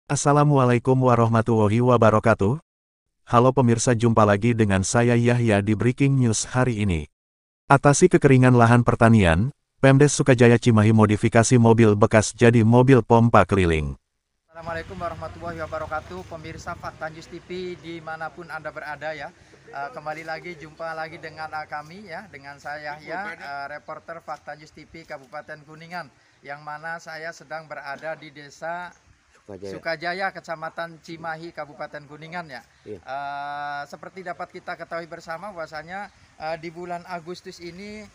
Assalamualaikum warahmatullahi wabarakatuh. Halo pemirsa, jumpa lagi dengan saya Yahya di Breaking News hari ini. Atasi kekeringan lahan pertanian, Pemdes Sukajaya Cimahi modifikasi mobil bekas jadi mobil pompa keliling. Assalamualaikum warahmatullahi wabarakatuh, pemirsa Fakta News TV dimanapun Anda berada ya. Kembali lagi, jumpa lagi dengan kami ya, dengan saya Yahya, reporter Fakta News TV Kabupaten Kuningan, yang mana saya sedang berada di desa Sukajaya, Kecamatan Cimahi, Kabupaten Kuningan ya. Iya. Seperti dapat kita ketahui bersama bahwasanya di bulan Agustus ini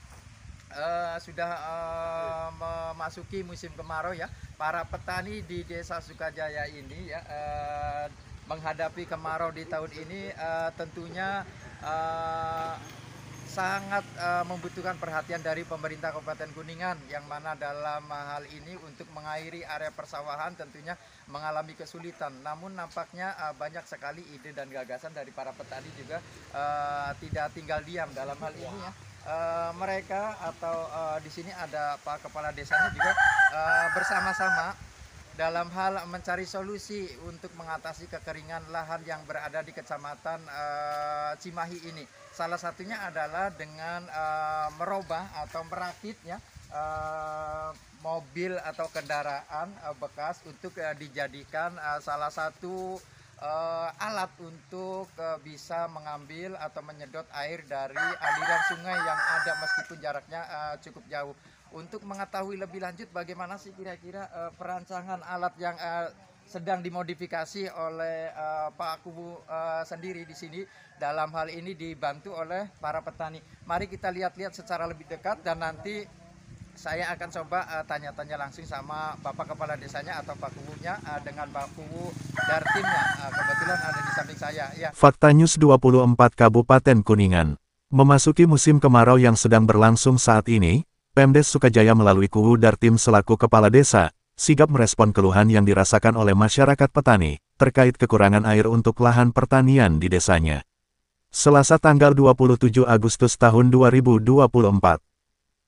sudah memasuki musim kemarau ya. Para petani di desa Sukajaya ini ya menghadapi kemarau di tahun ini tentunya sangat membutuhkan perhatian dari pemerintah Kabupaten Kuningan, yang mana dalam hal ini untuk mengairi area persawahan tentunya mengalami kesulitan. Namun nampaknya banyak sekali ide dan gagasan dari para petani juga tidak tinggal diam dalam hal ini ya. Mereka atau di sini ada Pak Kepala Desanya juga bersama-sama dalam hal mencari solusi untuk mengatasi kekeringan lahan yang berada di Kecamatan Cimahi ini. Salah satunya adalah dengan merubah atau merakitnya mobil atau kendaraan bekas untuk dijadikan salah satu alat untuk bisa mengambil atau menyedot air dari aliran sungai yang ada meskipun jaraknya cukup jauh. Untuk mengetahui lebih lanjut bagaimana sih kira-kira perancangan alat yang sedang dimodifikasi oleh Pak Kubu sendiri di sini, dalam hal ini dibantu oleh para petani. Mari kita lihat-lihat secara lebih dekat dan nanti saya akan coba tanya-tanya langsung sama Bapak Kepala Desanya atau Pak Kubunya dengan Pak Kubu Dartimnya. Kebetulan ada di samping saya. Ya. Fakta News 24 Kabupaten Kuningan. Memasuki musim kemarau yang sedang berlangsung saat ini, Pemdes Sukajaya melalui Kubu Dartim selaku Kepala Desa, sigap merespon keluhan yang dirasakan oleh masyarakat petani, terkait kekurangan air untuk lahan pertanian di desanya. Selasa tanggal 27 Agustus tahun 2024.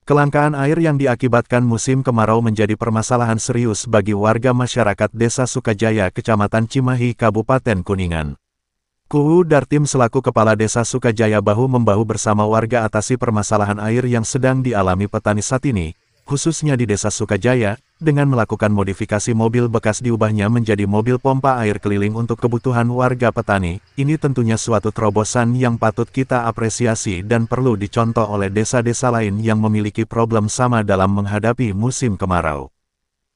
Kelangkaan air yang diakibatkan musim kemarau menjadi permasalahan serius bagi warga masyarakat Desa Sukajaya, Kecamatan Cimahi, Kabupaten Kuningan. Kubu Dartim selaku Kepala Desa Sukajaya bahu-membahu bersama warga atasi permasalahan air yang sedang dialami petani saat ini, khususnya di Desa Sukajaya, dengan melakukan modifikasi mobil bekas diubahnya menjadi mobil pompa air keliling untuk kebutuhan warga petani. Ini tentunya suatu terobosan yang patut kita apresiasi dan perlu dicontoh oleh desa-desa lain yang memiliki problem sama dalam menghadapi musim kemarau.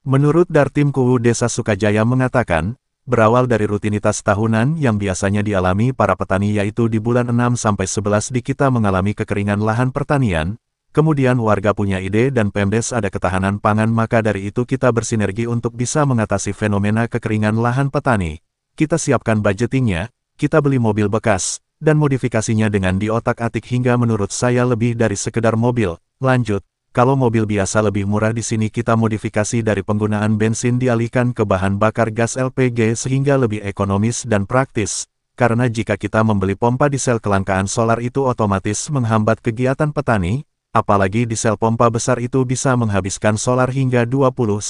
Menurut Dartim Kubu Desa Sukajaya mengatakan, berawal dari rutinitas tahunan yang biasanya dialami para petani, yaitu di bulan 6-11 di kita mengalami kekeringan lahan pertanian. Kemudian warga punya ide dan Pemdes ada ketahanan pangan, maka dari itu kita bersinergi untuk bisa mengatasi fenomena kekeringan lahan petani. Kita siapkan budgetingnya, kita beli mobil bekas, dan modifikasinya dengan diotak-atik hingga menurut saya lebih dari sekedar mobil. Lanjut, kalau mobil biasa lebih murah, di sini kita modifikasi dari penggunaan bensin dialihkan ke bahan bakar gas LPG sehingga lebih ekonomis dan praktis. Karena jika kita membeli pompa diesel, kelangkaan solar itu otomatis menghambat kegiatan petani. Apalagi diesel pompa besar itu bisa menghabiskan solar hingga 20-30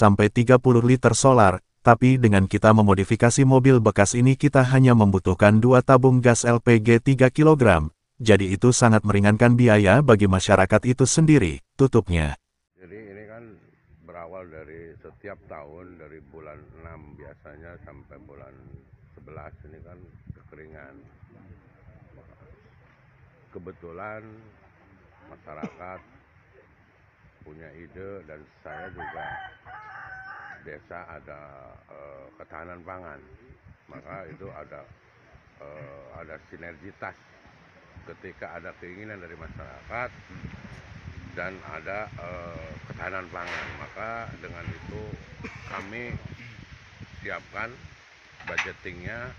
liter solar, tapi dengan kita memodifikasi mobil bekas ini kita hanya membutuhkan 2 tabung gas LPG 3 kg, jadi itu sangat meringankan biaya bagi masyarakat itu sendiri, tutupnya. Jadi ini kan berawal dari setiap tahun dari bulan 6 biasanya sampai bulan 11 ini kan kekeringan. Kebetulan masyarakat punya ide dan saya juga desa ada ketahanan pangan, maka itu ada sinergitas ketika ada keinginan dari masyarakat dan ada ketahanan pangan, maka dengan itu kami siapkan budgetingnya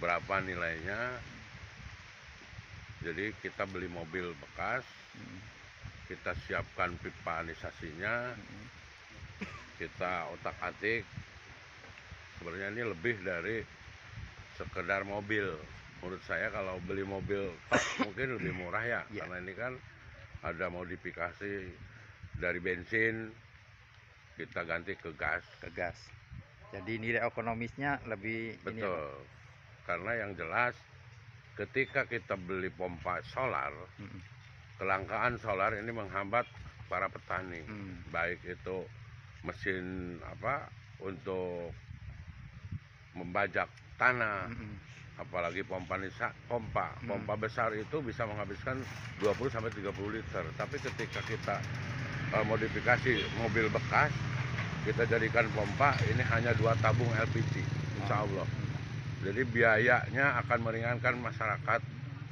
berapa nilainya. Jadi kita beli mobil bekas, kita siapkan pipa anisasinya, kita otak-atik. Sebenarnya ini lebih dari sekedar mobil. Menurut saya kalau beli mobil mungkin lebih murah ya, karena ini kan ada modifikasi dari bensin kita ganti ke gas. Jadi nilai ekonomisnya lebih ini ya, Pak? Betul. Karena yang jelas ketika kita beli pompa solar, Mm-mm. kelangkaan solar ini menghambat para petani. Baik itu mesin untuk membajak tanah, apalagi pompa besar itu bisa menghabiskan 20 sampai 30 liter. Tapi ketika kita modifikasi mobil bekas, kita jadikan pompa ini hanya 2 tabung LPG, insya Allah. Jadi biayanya akan meringankan masyarakat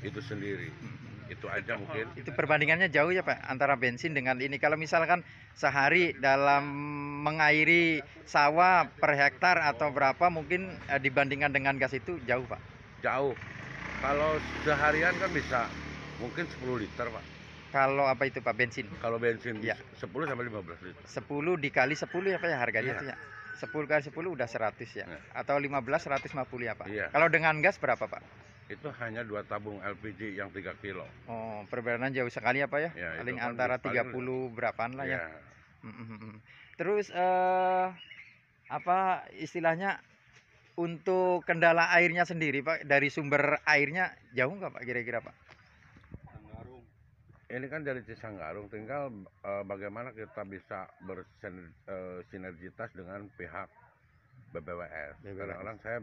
itu sendiri. Itu aja mungkin. Itu perbandingannya jauh ya Pak antara bensin dengan ini. Kalau misalkan sehari dalam mengairi sawah per hektar atau berapa mungkin dibandingkan dengan gas itu jauh Pak? Jauh. Kalau seharian kan bisa mungkin 10 liter Pak. Kalau apa itu Pak, bensin? Kalau bensin ya 10 sampai 15 liter. 10 dikali 10 ya Pak ya harganya Iya. itu ya. 10 kali 10 udah 100 ya. Iya. Atau 15 150 ya Pak. Iya. Kalau dengan gas berapa Pak? Itu hanya 2 tabung LPG yang 3 kilo. Oh, perbedaan jauh sekali ya Pak ya. Ya, Paling itu kan antara paling 30 berapaan lah ya. Ya. Terus apa istilahnya untuk kendala airnya sendiri Pak, dari sumber airnya jauh nggak Pak kira-kira Pak? Ini kan dari Cisanggarung, tinggal bagaimana kita bisa bersinergitas dengan pihak BBWS. Kadang-kadang saya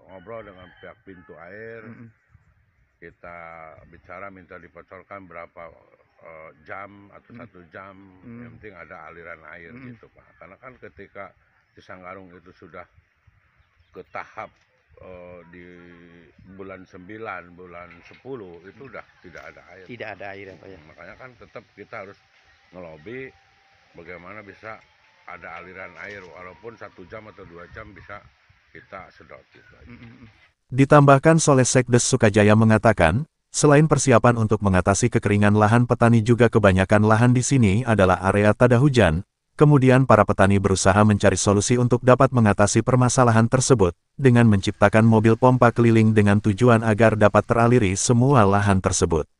ngobrol dengan pihak pintu air, kita bicara minta dibocorkan berapa jam atau 1 jam, yang penting ada aliran air gitu Pak. Karena kan ketika Cisanggarung itu sudah ke tahap di bulan 9, bulan 10 itu udah tidak ada air. Tidak ada air ya Pak ya. Makanya kan tetap kita harus ngelobi bagaimana bisa ada aliran air, walaupun 1 jam atau 2 jam bisa kita sedot gitu aja. Ditambahkan Soleh Sekdes Sukajaya mengatakan, selain persiapan untuk mengatasi kekeringan lahan, petani juga kebanyakan lahan di sini adalah area tada hujan. Kemudian para petani berusaha mencari solusi untuk dapat mengatasi permasalahan tersebut, dengan menciptakan mobil pompa keliling dengan tujuan agar dapat teraliri semua lahan tersebut.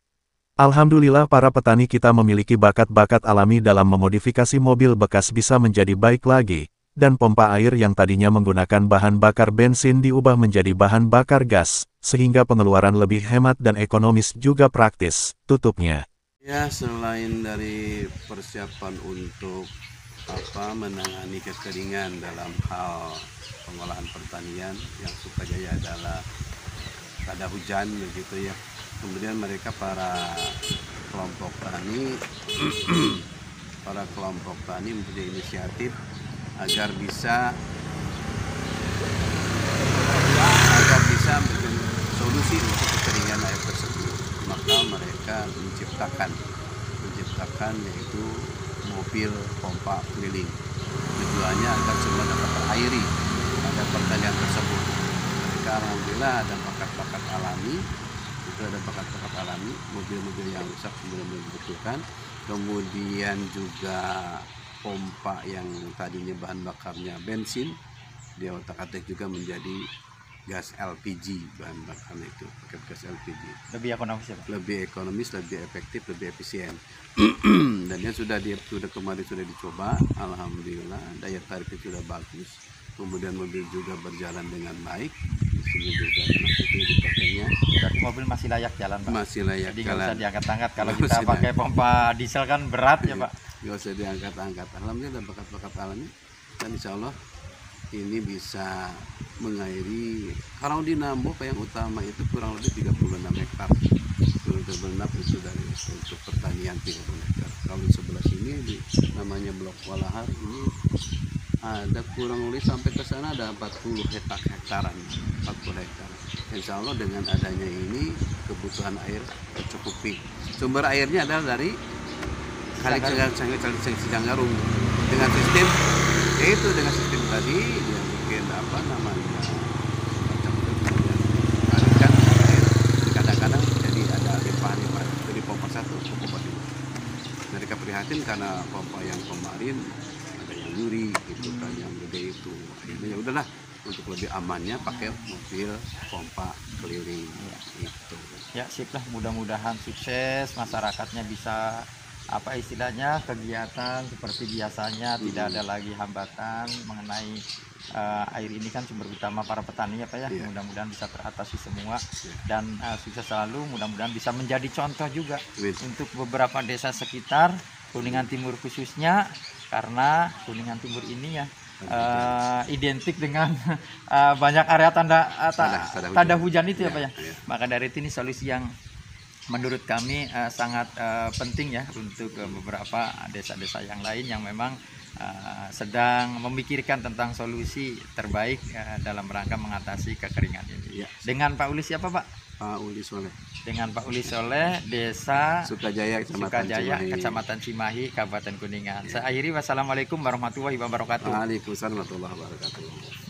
Alhamdulillah para petani kita memiliki bakat-bakat alami dalam memodifikasi mobil bekas bisa menjadi baik lagi, dan pompa air yang tadinya menggunakan bahan bakar bensin diubah menjadi bahan bakar gas, sehingga pengeluaran lebih hemat dan ekonomis juga praktis, tutupnya. Ya, selain dari persiapan untuk menangani kekeringan dalam hal pengolahan pertanian, yang Sukajaya adalah tada hujan begitu ya. Kemudian mereka para kelompok tani mempunyai inisiatif agar bisa memberikan solusi untuk kekeringan air tersebut. Maka mereka menciptakan yaitu mobil pompa keliling. Tujuannya agar semua dapat terairi pada pertanian tersebut. Mereka alhamdulillah ada bakat-bakat alami, mobil-mobil yang rusak kemudian dibutuhkan. Kemudian juga pompa yang tadinya bahan bakarnya bensin, dia otak-atik juga menjadi gas LPG, bahan bakarnya itu pakai gas LPG. Lebih ekonomis ya Pak? Lebih ekonomis, lebih efektif, lebih efisien. Dan dia sudah kemarin sudah dicoba, alhamdulillah daya tariknya sudah bagus. Kemudian mobil juga berjalan dengan baik. Di sini juga itu dipakainya. Berarti mobil masih layak jalan Pak? Masih layak jadi jalan. nggak usah diangkat-angkat. Kalau Nggak kita usah pakai pompa diesel kan berat ya Pak? Nggak usah diangkat-angkat. Alhamdulillah bakat-bakat alami. Dan insya Allah ini bisa mengairi. Kalau di Nambok yang utama itu kurang lebih 36 hektar. 36 itu dari untuk pertanian 30 hektar. Kalau di sebelah sini namanya Blok Walahar ini ada kurang lebih sampai ke sana ada 40 hektaran. Insya Allah dengan adanya ini kebutuhan air tercukupi. Sumber airnya adalah dari Kali Cisanggarung dengan sistem tadi dia bikin kadang-kadang jadi ada limpahan dari pompa 1 ke pompa 2. Mereka prihatin karena pompa yang kemarin ada yang nyuri gitu kan, yang gede itu. Akhirnya ya udahlah, untuk lebih amannya pakai mobil pompa keliling gitu. Ya sip lah, mudah-mudahan sukses, masyarakatnya bisa apa istilahnya, kegiatan seperti biasanya, tidak ada lagi hambatan mengenai air ini kan sumber utama para petani ya Pak ya. Iya. Mudah-mudahan bisa teratasi semua dan sukses selalu, mudah-mudahan bisa menjadi contoh juga Amin. untuk beberapa desa sekitar Kuningan Timur khususnya, karena Kuningan Timur ini ya identik dengan banyak area tanda hujan itu ya Pak ya. Iya. Maka dari itu ini solusi yang menurut kami sangat penting ya untuk beberapa desa-desa yang lain yang memang sedang memikirkan tentang solusi terbaik dalam rangka mengatasi kekeringan ini. Iya. Dengan Pak Uli siapa Pak? Pak Uli Soleh, Dengan Pak Uli Soleh, Desa Sukajaya, Sukajaya, Cimahi. Kecamatan Cimahi, Kabupaten Kuningan. Saya akhiri, wassalamualaikum warahmatullahi wabarakatuh. Waalaikumsalam warahmatullahi wabarakatuh.